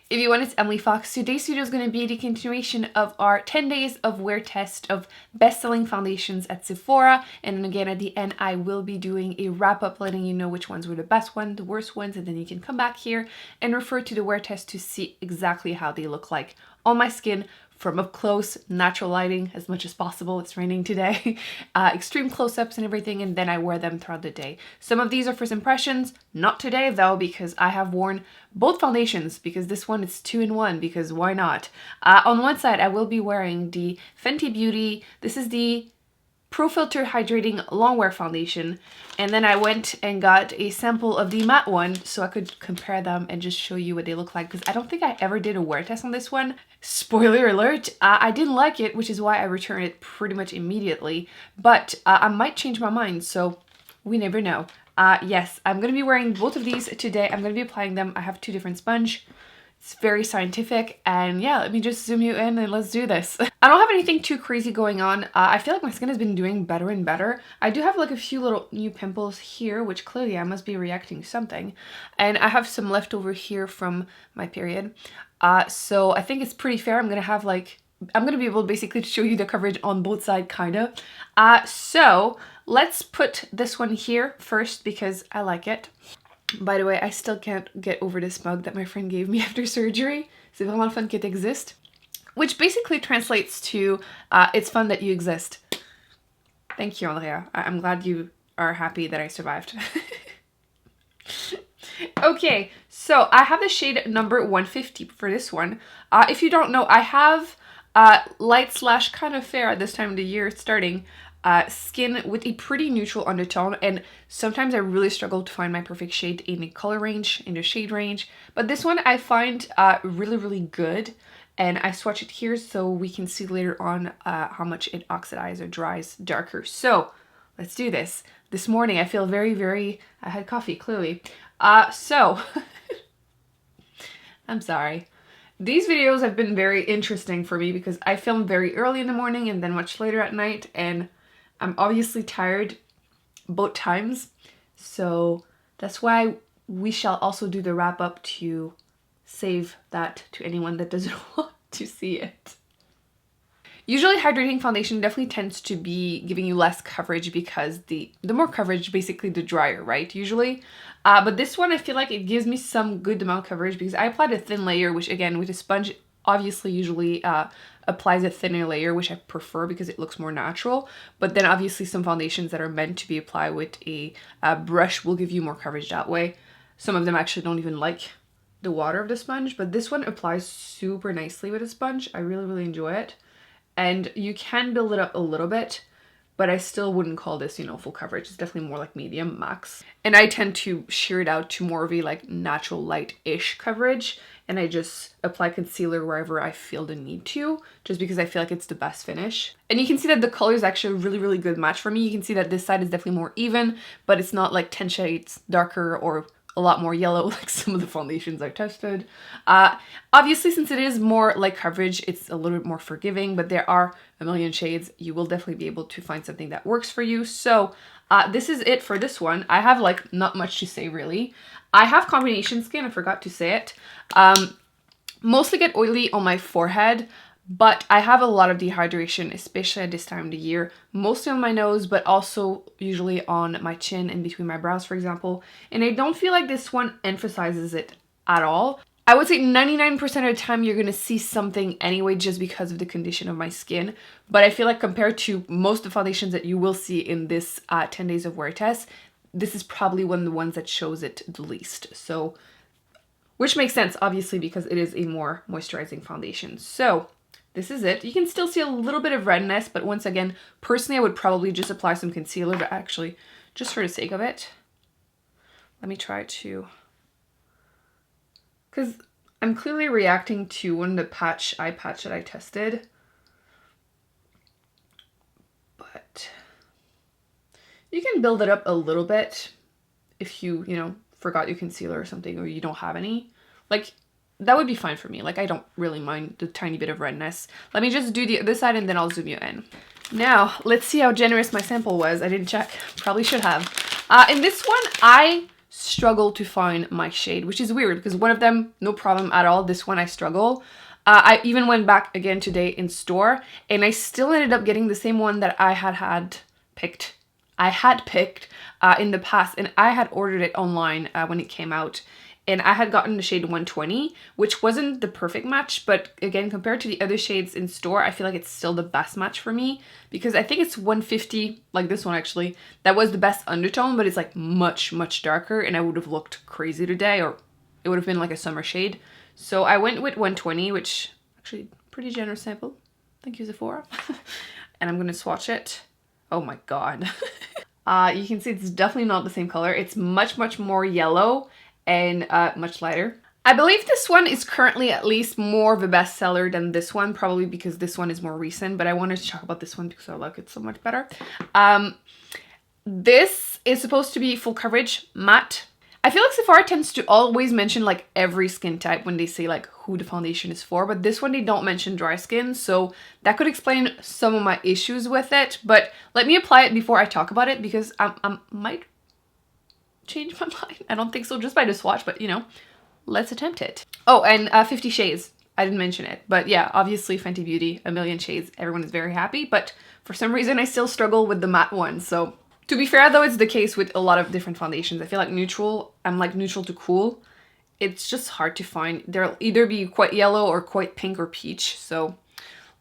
If you want, it's Emily Fox. Today's video is going to be the continuation of our 10 days of wear test of best-selling foundations at Sephora. And then again, at the end, I will be doing a wrap-up letting you know which ones were the best ones, the worst ones, and then you can come back here and refer to the wear test to see exactly how they look like on my skin from up close, natural lighting as much as possible. It's raining today. Extreme close-ups and everything, and then I wear them throughout the day. Some of these are first impressions, not today though, because I have worn both foundations, because this one is 2-in-1, because why not? On one side, I will be wearing the Fenty Beauty. This is the Pro Filt'r Hydrating Longwear Foundation, and then I went and got a sample of the matte one so I could compare them and just show you what they look like, because I don't think I ever did a wear test on this one. Spoiler alert, I didn't like it, which is why I returned it pretty much immediately, but I might change my mind, so we never know. Yes, I'm going to be wearing both of these today. I'm going to be applying them. I have two different sponges. It's very scientific, and yeah, let me just zoom you in and let's do this. I don't have anything too crazy going on. I feel like my skin has been doing better and better. I do have like a few little new pimples here, which clearly I must be reacting to something. And I have some left over here from my period. So I think it's pretty fair. I'm gonna be able basically to show you the coverage on both sides, kinda. So let's put this one here first because I like it. By the way, I still can't get over this mug that my friend gave me after surgery. C'est vraiment le fun que t'existes. Which basically translates to, it's fun that you exist. Thank you, Andrea. I'm glad you are happy that I survived. Okay, so I have the shade number 150 for this one. If you don't know, I have light / kind of fair at this time of the year starting. Skin with a pretty neutral undertone, and sometimes I really struggle to find my perfect shade in the color range, in the shade range, but this one I find really good, and I swatch it here so we can see later on how much it oxidizes or dries darker. So let's do this. This morning I feel very, I had coffee clearly, so I'm sorry. These videos have been very interesting for me because I film very early in the morning and then much later at night, and I'm obviously tired both times, so that's why we shall also do the wrap up to save that to anyone that doesn't want to see it. Usually hydrating foundation definitely tends to be giving you less coverage because the more coverage, basically the drier, right, usually. But this one I feel like it gives me some good amount of coverage because I applied a thin layer, which again with a sponge obviously usually applies a thinner layer, which I prefer because it looks more natural. But then obviously some foundations that are meant to be applied with a brush will give you more coverage that way. Some of them actually don't even like the water of the sponge, but this one applies super nicely with a sponge. I really enjoy it. And you can build it up a little bit, but I still wouldn't call this, you know, full coverage. It's definitely more like medium max. And I tend to shear it out to more of a like natural light-ish coverage. And I just apply concealer wherever I feel the need to, just because I feel like it's the best finish. And you can see that the color is actually a really good match for me. You can see that this side is definitely more even, but it's not like 10 shades darker or a lot more yellow like some of the foundations I tested. Obviously, since it is more light coverage, it's a little bit more forgiving, but there are a million shades. You will definitely be able to find something that works for you. So this is it for this one. I have like not much to say really. I have combination skin, I forgot to say it. Mostly get oily on my forehead, but I have a lot of dehydration, especially at this time of the year, mostly on my nose, but also usually on my chin and between my brows, for example. And I don't feel like this one emphasizes it at all. I would say 99% of the time you're going to see something anyway just because of the condition of my skin. But I feel like compared to most of the foundations that you will see in this 10 days of wear test, this is probably one of the ones that shows it the least. So, which makes sense, obviously, because it is a more moisturizing foundation. So this is it. You can still see a little bit of redness, but once again, personally, I would probably just apply some concealer, but actually, just for the sake of it, let me try to, because I'm clearly reacting to one of the eye patch that I tested, but you can build it up a little bit if you know, forgot your concealer or something, or you don't have any. Like, that would be fine for me. Like, I don't really mind the tiny bit of redness. Let me just do the other side and then I'll zoom you in. Now, let's see how generous my sample was. I didn't check. Probably should have. In this one, I struggle to find my shade, which is weird because one of them, no problem at all. This one I struggle. I even went back again today in store and I still ended up getting the same one that I had picked in the past, and I had ordered it online when it came out, and I had gotten the shade 120, which wasn't the perfect match, but again, compared to the other shades in store, I feel like it's still the best match for me, because I think it's 150, like this one actually, that was the best undertone, but it's like much, much darker, and I would have looked crazy today, or it would have been like a summer shade. So I went with 120, which actually pretty generous sample. Thank you, Sephora. And I'm gonna swatch it. Oh my god. You can see it's definitely not the same color. It's much, much more yellow and much lighter. I believe this one is currently at least more of a bestseller than this one, probably because this one is more recent, but I wanted to talk about this one because I like it so much better. This is supposed to be full coverage matte. I feel like Sephora tends to always mention like every skin type when they say like who the foundation is for, but this one they don't mention dry skin, so that could explain some of my issues with it. But let me apply it before I talk about it because I might change my mind. I don't think so just by the swatch, but you know, let's attempt it. Oh, and 50 Shades. I didn't mention it, but yeah, obviously Fenty Beauty, a million shades. Everyone is very happy, but for some reason I still struggle with the matte one, so. To be fair though, it's the case with a lot of different foundations. I feel like neutral, I'm like neutral to cool. It's just hard to find. They'll either be quite yellow or quite pink or peach. So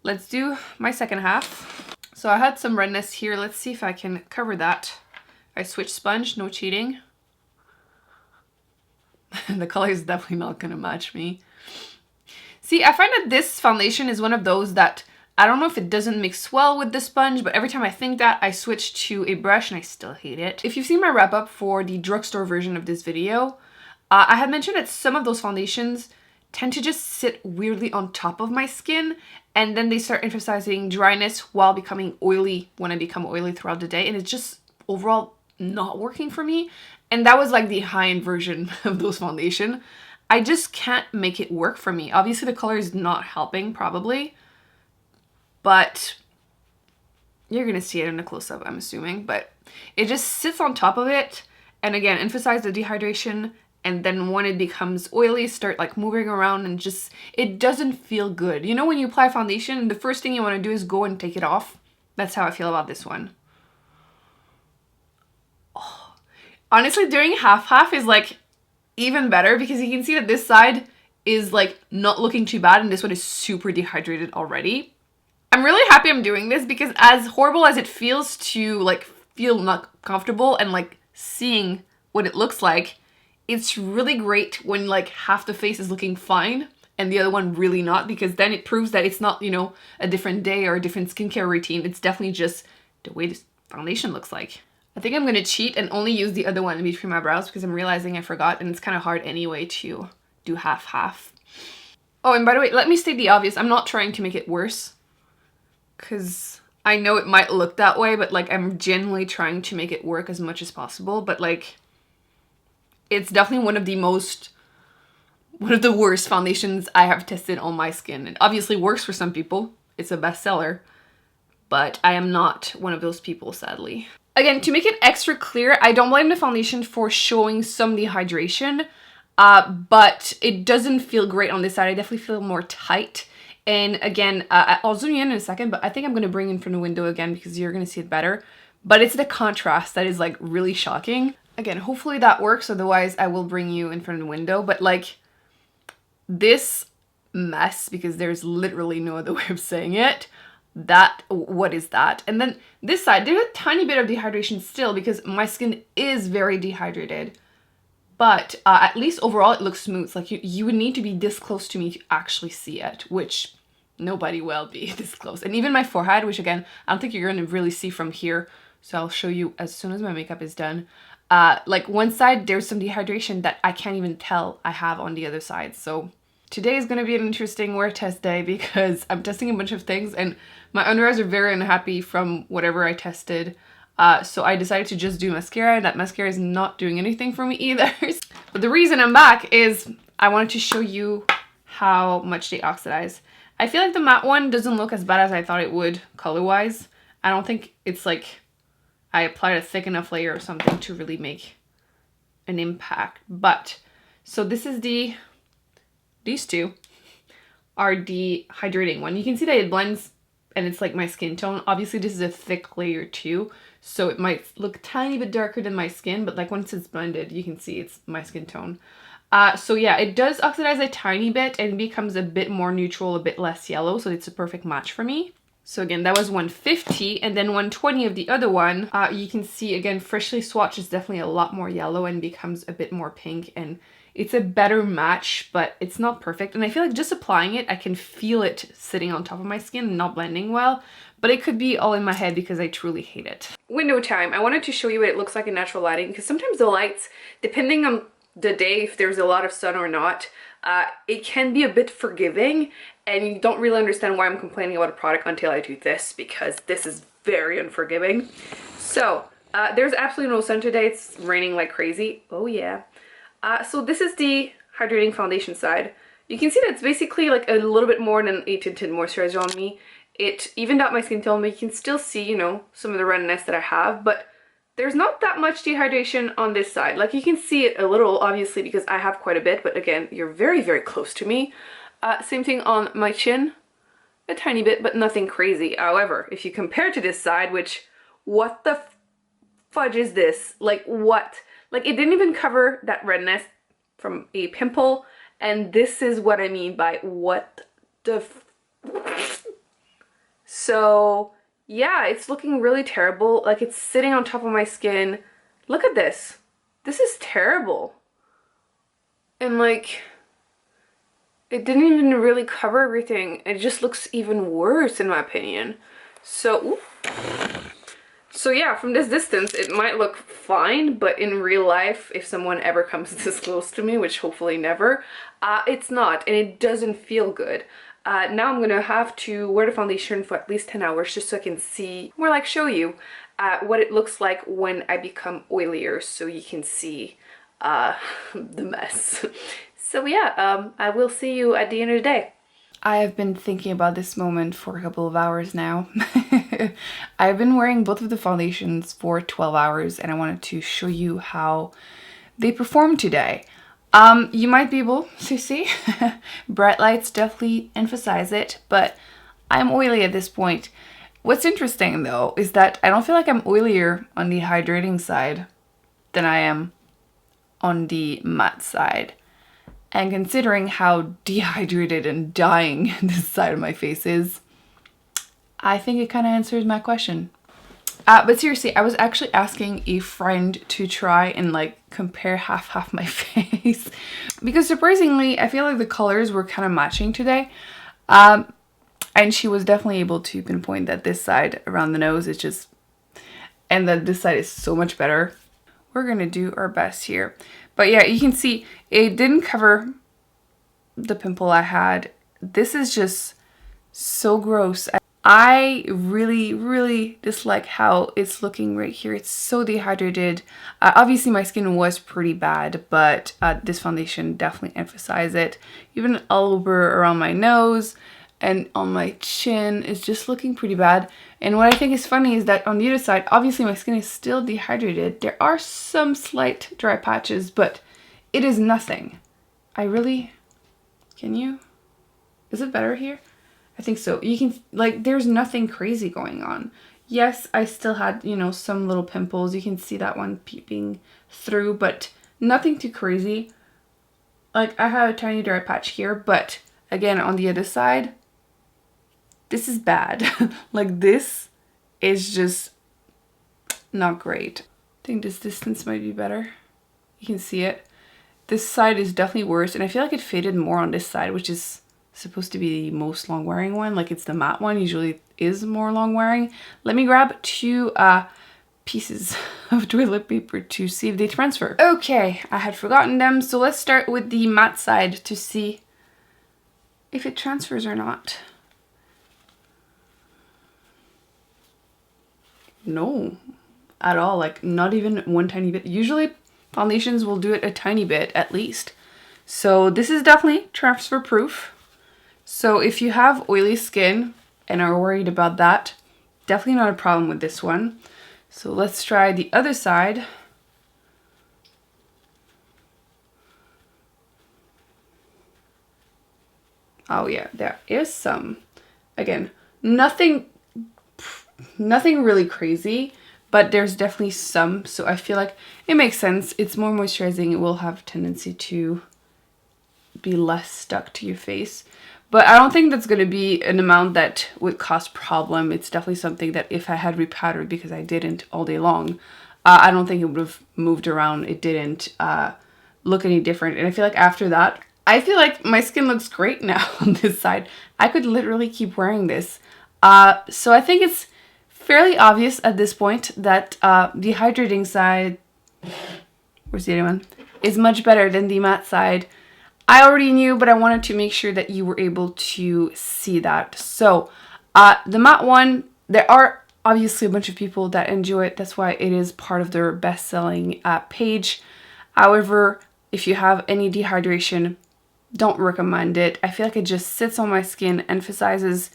let's do my second half. So I had some redness here. Let's see if I can cover that. I switched sponge, no cheating. The color is definitely not gonna match me. See, I find that this foundation is one of those that I don't know if it doesn't mix well with the sponge, but every time I think that, I switch to a brush and I still hate it. If you've seen my wrap up for the drugstore version of this video, I had mentioned that some of those foundations tend to just sit weirdly on top of my skin, and then they start emphasizing dryness while becoming oily when I become oily throughout the day, and it's just overall not working for me. And that was like the high-end version of those foundation. I just can't make it work for me. Obviously the color is not helping probably, but you're gonna see it in a close-up, I'm assuming, but it just sits on top of it, and again, emphasize the dehydration, and then when it becomes oily, start like moving around, and just, it doesn't feel good. You know when you apply foundation, the first thing you wanna do is go and take it off? That's how I feel about this one. Oh. Honestly, doing half-half is like even better, because you can see that this side is like not looking too bad, and this one is super dehydrated already. I'm really happy I'm doing this because as horrible as it feels to like feel not comfortable and like seeing what it looks like, it's really great when like half the face is looking fine and the other one really not, because then it proves that it's not, you know, a different day or a different skincare routine. It's definitely just the way this foundation looks like. I think I'm gonna cheat and only use the other one in between my brows because I'm realizing I forgot, and it's kind of hard anyway to do half-half. Oh, and by the way, let me state the obvious. I'm not trying to make it worse, because I know it might look that way, but like I'm genuinely trying to make it work as much as possible. But like, it's definitely one of the worst foundations I have tested on my skin. It obviously works for some people. It's a bestseller, but I am not one of those people, sadly. Again, to make it extra clear, I don't blame the foundation for showing some dehydration, but it doesn't feel great on this side. I definitely feel more tight. And again, I'll zoom you in a second, but I think I'm going to bring in from the window again because you're going to see it better. But it's the contrast that is like really shocking. Again, hopefully that works. Otherwise, I will bring you in front of the window. But like this mess, because there's literally no other way of saying it, what is that? And then this side, there's a tiny bit of dehydration still because my skin is very dehydrated. But at least overall it looks smooth. Like you would need to be this close to me to actually see it, which nobody will be this close. And even my forehead, which again, I don't think you're going to really see from here. So I'll show you as soon as my makeup is done. Like one side, there's some dehydration that I can't even tell I have on the other side. So today is going to be an interesting wear test day because I'm testing a bunch of things and my under eyes are very unhappy from whatever I tested. So I decided to just do mascara, and that mascara is not doing anything for me either. But the reason I'm back is I wanted to show you how much they oxidize. I feel like the matte one doesn't look as bad as I thought it would color-wise. I don't think it's like I applied a thick enough layer or something to really make an impact. But so this is these two are the hydrating one. You can see that it blends and it's like my skin tone. Obviously this is a thick layer too, so it might look a tiny bit darker than my skin, but like once it's blended, you can see it's my skin tone. So yeah, it does oxidize a tiny bit and becomes a bit more neutral, a bit less yellow, so it's a perfect match for me. So again, that was 150, and then 120 of the other one, you can see again, freshly swatched is definitely a lot more yellow and becomes a bit more pink, and it's a better match, but it's not perfect. And I feel like just applying it, I can feel it sitting on top of my skin and not blending well, but it could be all in my head because I truly hate it. Window time. I wanted to show you what it looks like in natural lighting, because sometimes the lights, depending on the day, if there's a lot of sun or not, it can be a bit forgiving, and you don't really understand why I'm complaining about a product until I do this, because this is very unforgiving. So there's absolutely no sun today. It's raining like crazy. Oh yeah. So this is the hydrating foundation side. You can see that it's basically like a little bit more than a tinted moisturizer on me. It evened out my skin tone, but you can still see, you know, some of the redness that I have, but there's not that much dehydration on this side. Like you can see it a little, obviously, because I have quite a bit, but again, you're very, very close to me. Same thing on my chin, a tiny bit, but nothing crazy. However, if you compare to this side, which, what the fudge is this? Like what? Like it didn't even cover that redness from a pimple, and this is what I mean by what the So yeah, it's looking really terrible. Like it's sitting on top of my skin. Look at this. This is terrible. And like, it didn't even really cover everything. It just looks even worse in my opinion. So yeah, from this distance, it might look fine, but in real life, if someone ever comes this close to me, which hopefully never, it's not, and it doesn't feel good. Now I'm gonna have to wear the foundation for at least 10 hours just so I can see, more like show you, what it looks like when I become oilier, so you can see the mess. So yeah, I will see you at the end of the day. I have been thinking about this moment for a couple of hours now. I've been wearing both of the foundations for 12 hours and I wanted to show you how they perform today. You might be able to see bright lights definitely emphasize it, but I'm oily at this point. What's interesting though is that I don't feel like I'm oilier on the hydrating side than I am on the matte side. And considering how dehydrated and dying this side of my face is, I think it kind of answers my question. But seriously, I was actually asking a friend to try and like compare half my face, because surprisingly, I feel like the colors were kind of matching today. And she was definitely able to pinpoint that this side around the nose is just, and that this side is so much better. We're gonna do our best here. But yeah, you can see it didn't cover the pimple I had. This is just so gross. I really dislike how it's looking right here. It's so dehydrated. Obviously my skin was pretty bad, but this foundation definitely emphasized it. Even all over around my nose and on my chin is just looking pretty bad. And what I think is funny is that on the other side, obviously my skin is still dehydrated. There are some slight dry patches, but it is nothing. Can you? Is it better here? I think so. You can, like, there's nothing crazy going on. Yes, I still had, you know, some little pimples. You can see that one peeping through, but nothing too crazy. Like, I had a tiny dry patch here, but again, on the other side, this is bad. Like, this is just not great. I think this distance might be better. You can see it. This side is definitely worse, and I feel like it faded more on this side, which is supposed to be the most long wearing one. Like, it's the matte one, usually is more long wearing. Let me grab two pieces of toilet paper to see if they transfer. Okay, I had forgotten them, so let's start with the matte side to see if it transfers or not. No, at all. Like, not even one tiny bit. Usually foundations will do it a tiny bit at least. So this is definitely transfer proof. So if you have oily skin and are worried about that, definitely not a problem with this one. So let's try the other side. Oh yeah, there is some. Again, nothing really crazy, but there's definitely some. So I feel like it makes sense. It's more moisturizing. It will have a tendency to be less stuck to your face. But I don't think that's going to be an amount that would cause problem. It's definitely something that if I had repowdered, because I didn't all day long, I don't think it would have moved around. It didn't look any different. And I feel like after that, I feel like my skin looks great now on this side. I could literally keep wearing this. So I think it's fairly obvious at this point that the hydrating side, where's the other one, is much better than the matte side. I already knew, but I wanted to make sure that you were able to see that. So the matte one, there are obviously a bunch of people that enjoy it. That's why it is part of their best-selling page. However, if you have any dehydration, don't recommend it. I feel like it just sits on my skin, emphasizes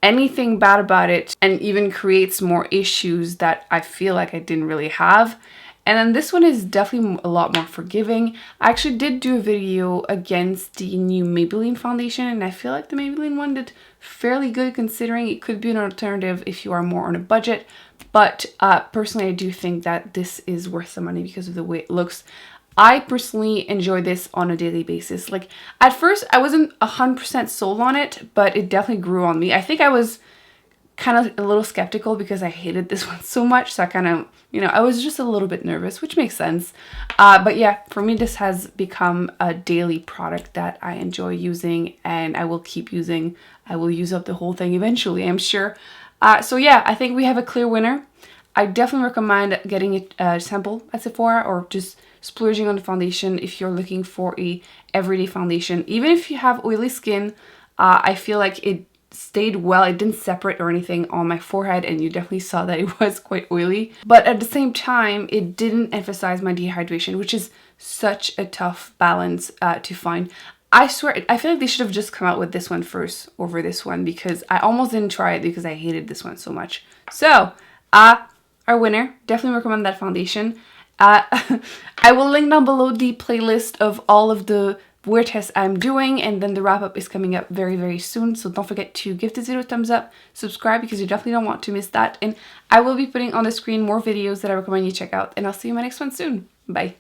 anything bad about it, and even creates more issues that I feel like I didn't really have. And then this one is definitely a lot more forgiving. I actually did do a video against the new Maybelline foundation, and I feel like the Maybelline one did fairly good considering it could be an alternative if you are more on a budget. But personally, I do think that this is worth the money because of the way it looks. I personally enjoy this on a daily basis. Like, at first, I wasn't 100% sold on it, but it definitely grew on me. I think I was kind of a little skeptical because I hated this one so much. So I kind of, you know, I was just a little bit nervous, which makes sense. But yeah, for me, this has become a daily product that I enjoy using and I will keep using. I will use up the whole thing eventually, I'm sure. So yeah, I think we have a clear winner. I definitely recommend getting a sample at Sephora or just splurging on the foundation if you're looking for a everyday foundation. Even if you have oily skin, I feel like it stayed well. It didn't separate or anything on my forehead, and you definitely saw that it was quite oily. But at the same time, it didn't emphasize my dehydration, which is such a tough balance to find. I swear, I feel like they should have just come out with this one first over this one because I almost didn't try it because I hated this one so much. So, our winner, definitely recommend that foundation. I will link down below the playlist of all of the wear tests I'm doing, and then the wrap up is coming up very, very soon. So don't forget to give this video a thumbs up, subscribe because you definitely don't want to miss that. And I will be putting on the screen more videos that I recommend you check out, and I'll see you in my next one soon. Bye.